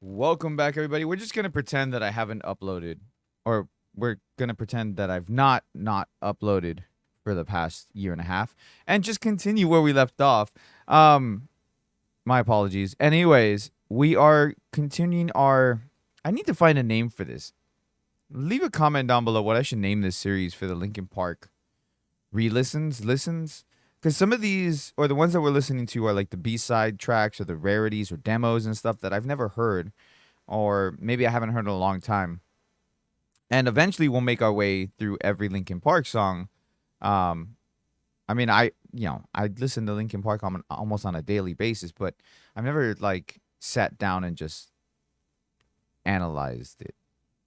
Welcome back, everybody. We're just gonna pretend that I haven't uploaded, or we're gonna pretend that I've not uploaded for the past year and a half, and just continue where we left off. My apologies. Anyways, we are continuing our. I need to find a name for this. Leave a comment down below what I should name this series for the Linkin Park re-listens, listens. Because some of these, or the ones that we're listening to, are like the B-side tracks or the rarities or demos and stuff that I've never heard, or maybe I haven't heard in a long time. And eventually we'll make our way through every Linkin Park song. Um, I mean, I listen to Linkin Park almost on a daily basis, but I've never like sat down and just analyzed it,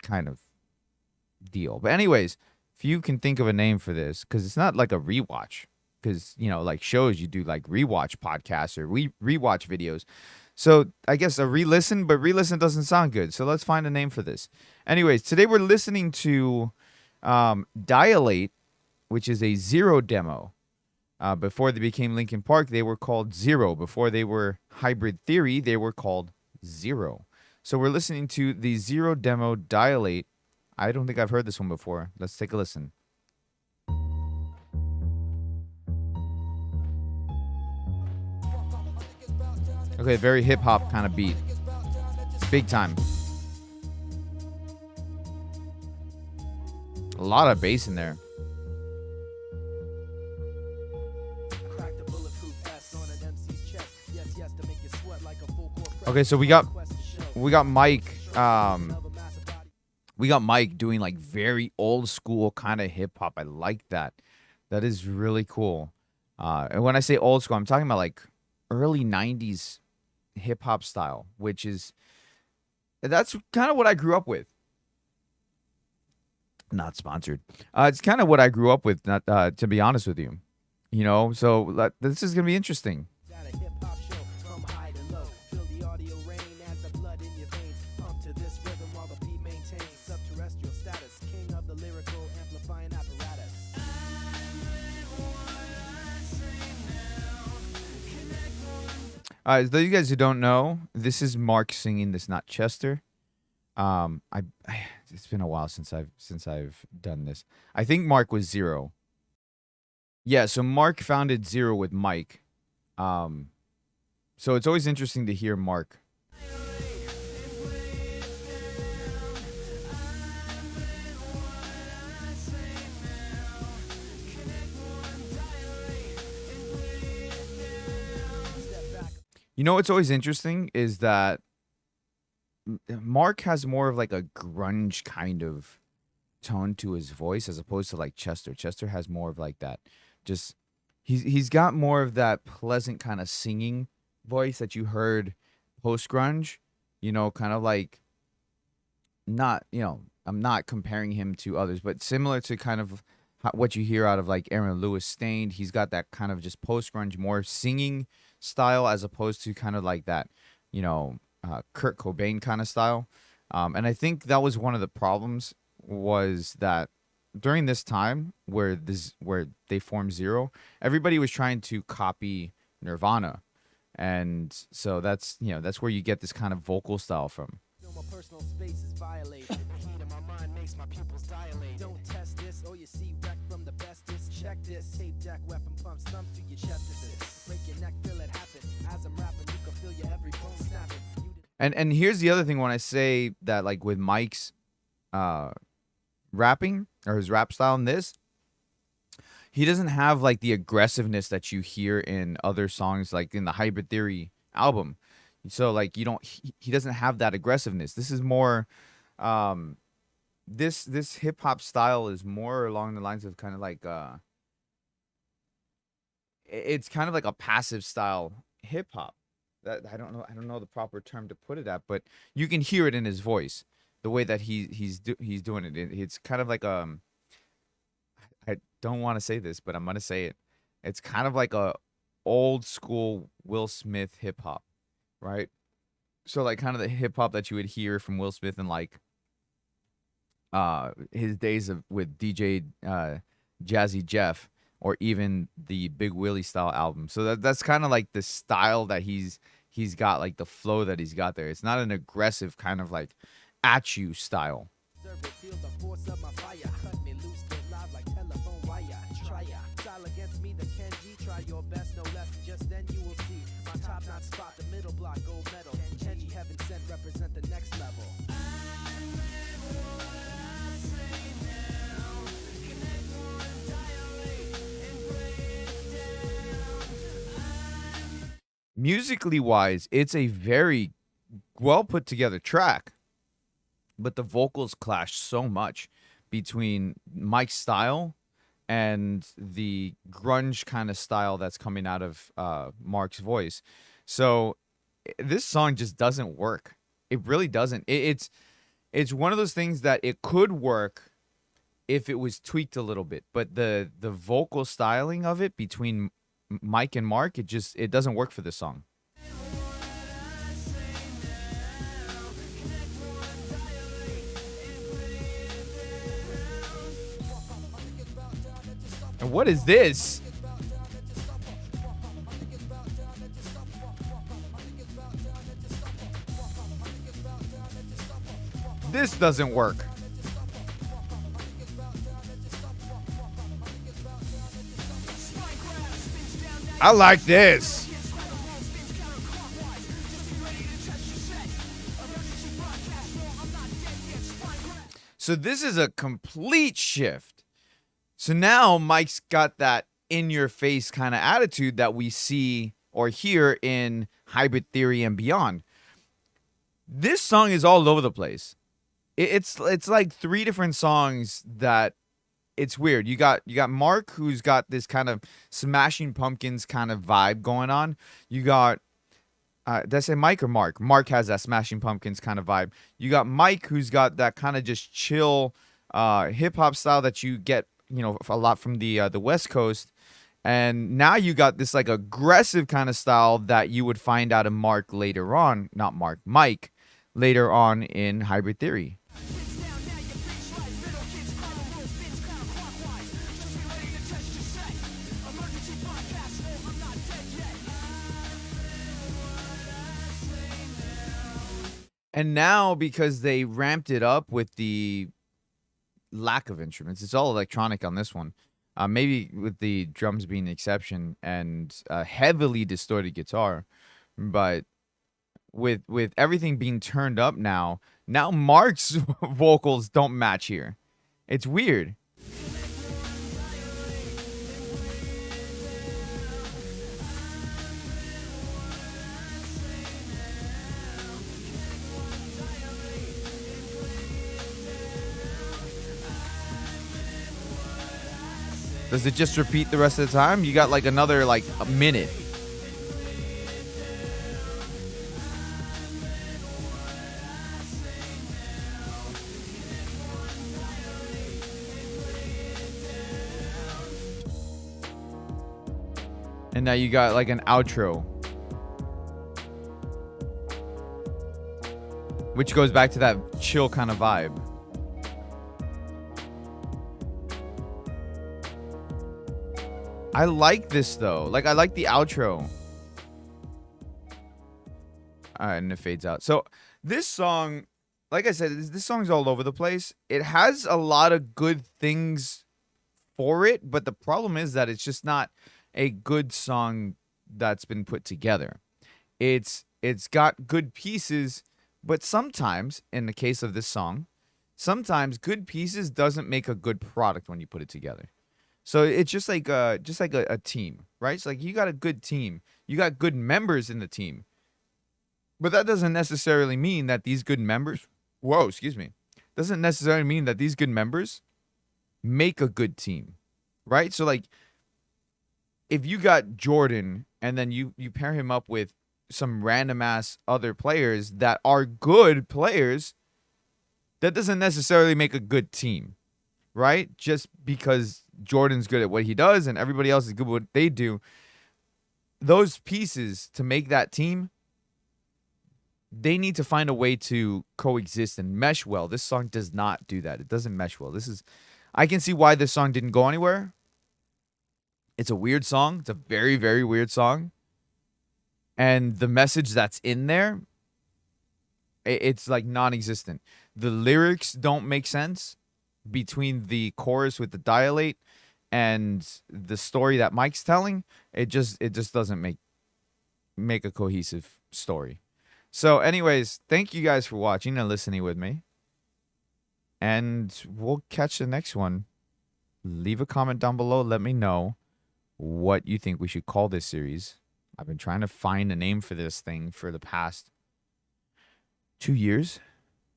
kind of deal. But anyways, if you can think of a name for this, because it's not like a rewatch, because like shows you do like rewatch podcasts or rewatch videos. So I guess a re-listen, but re-listen doesn't sound good. So let's find a name for this. Anyways, today we're listening to Dialate, which is a Zero demo. Before they became Linkin Park, they were called Zero. Before they were Hybrid Theory, they were called Zero. So we're listening to the Zero demo Dilate. I don't think I've heard this one before. Let's take a listen. Okay, very hip hop kind of beat. Big time. A lot of bass in there. Okay, so we got Mike. We got Mike doing like very old school kind of hip hop. I like that. That is really cool. And when I say old school, I'm talking about like early '90s hip hop style, which is that's kind of what I grew up with. Not sponsored. It's kind of what I grew up with. Not to be honest with you, So this is gonna be interesting. Those you guys who don't know, this is Mark singing. This not Chester. I it's been a while since I've done this. I think Mark was Zero. Yeah, so Mark founded Zero with Mike. Um, so it's always interesting to hear Mark. You know what's always interesting is that Mark has more of like a grunge kind of tone to his voice as opposed to like Chester. Chester has more of like that. Just he's got more of that pleasant kind of singing voice that you heard post grunge. Kind of like not I'm not comparing him to others, but similar to kind of what you hear out of like Aaron Lewis Stained. He's got that kind of just post grunge, more singing style as opposed to kind of like that, Kurt Cobain kind of style. And I think that was one of the problems was that during this time where they formed Zero, everybody was trying to copy Nirvana, and so that's where you get this kind of vocal style from. My personal space is violated. The heat of my mind makes my pupils dilate. Don't test this, or you see wreck from the bestest. Check this, tape deck, weapon pumps, thumbs to your chest. Break your neck, feel it happen. As I'm rapping, you can feel your every bone snapping. And here's the other thing when I say that, like with Mike's rapping or his rap style in this, he doesn't have like the aggressiveness that you hear in other songs, like in the Hybrid Theory album. So like you don't he doesn't have that aggressiveness. This is more this hip hop style is more along the lines of kind of like it's kind of like a passive style hip hop. That I don't know the proper term to put it at, but you can hear it in his voice, the way that he's doing it. It's kind of like I don't want to say this, but I'm gonna say it. It's kind of like a old school Will Smith hip hop, right? So like kind of the hip hop that you would hear from Will Smith in like his days of with DJ Jazzy Jeff, or even the Big Willie style album. So that's kind of like the style that he's got like the flow that he's got there. It's not an aggressive kind of like at you style. Feel the force of my fire. Cut me loose, get live like telephone wire. Try ya. Style against me, the Kenji. Try your best, no less. Just then you will see my top notch spot, the middle block, gold medal. Kenji, heaven sent, represent the next level. Musically wise, it's a very well put together track, but the vocals clash so much between Mike's style and the grunge kind of style that's coming out of Mark's voice. So this song just doesn't work. It really doesn't. It's one of those things that it could work if it was tweaked a little bit, but the vocal styling of it between Mike and Mark, it doesn't work for this song. And what is this? This doesn't work. I like this. So this is a complete shift. So now Mike's got that in your face kind of attitude that we see or hear in Hybrid Theory and beyond. This song is all over the place. It's like three different songs that it's weird. You got Mark, who's got this kind of Smashing Pumpkins kind of vibe going on. You got did I say Mike or Mark? Mark has that Smashing Pumpkins kind of vibe. You got Mike, who's got that kind of just chill hip hop style that you get, a lot from the West Coast. And now you got this like aggressive kind of style that you would find out of Mark later on, not Mark, Mike, later on in Hybrid Theory. And now, because they ramped it up with the lack of instruments, it's all electronic on this one. Maybe with the drums being an exception and heavily distorted guitar, but with everything being turned up now Mark's vocals don't match here. It's weird. Does it just repeat the rest of the time? You got like another like a minute. And now you got like an outro, which goes back to that chill kind of vibe. I like this though. Like, I like the outro. All right, and it fades out. So this song, like I said, this song's all over the place. It has a lot of good things for it, but the problem is that it's just not a good song that's been put together. It's got good pieces, but sometimes, in the case of this song, sometimes good pieces doesn't make a good product when you put it together. So it's just like a team, right? It's like you got a good team. You got good members in the team. But that doesn't necessarily mean that these good members, doesn't necessarily mean that these good members make a good team, right? So like if you got Jordan and then you pair him up with some random ass other players that are good players, that doesn't necessarily make a good team, right? Just because Jordan's good at what he does and everybody else is good at what they do, those pieces to make that team, they need to find a way to coexist and mesh well. This song does not do that. It doesn't mesh well. I can see why this song didn't go anywhere. It's a weird song. It's a very, very weird song. and the message that's in there, it's like non-existent. The lyrics don't make sense between the chorus with the Dilate and the story that Mike's telling. It just doesn't make a cohesive story. So, anyways, thank you guys for watching and listening with me. And we'll catch the next one. Leave a comment down below. Let me know what you think we should call this series. I've been trying to find a name for this thing for the past 2 years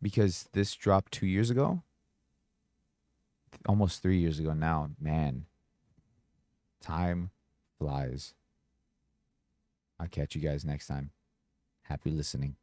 because this dropped 2 years ago. Almost 3 years ago now. Man, time flies. I'll catch you guys next time. Happy listening.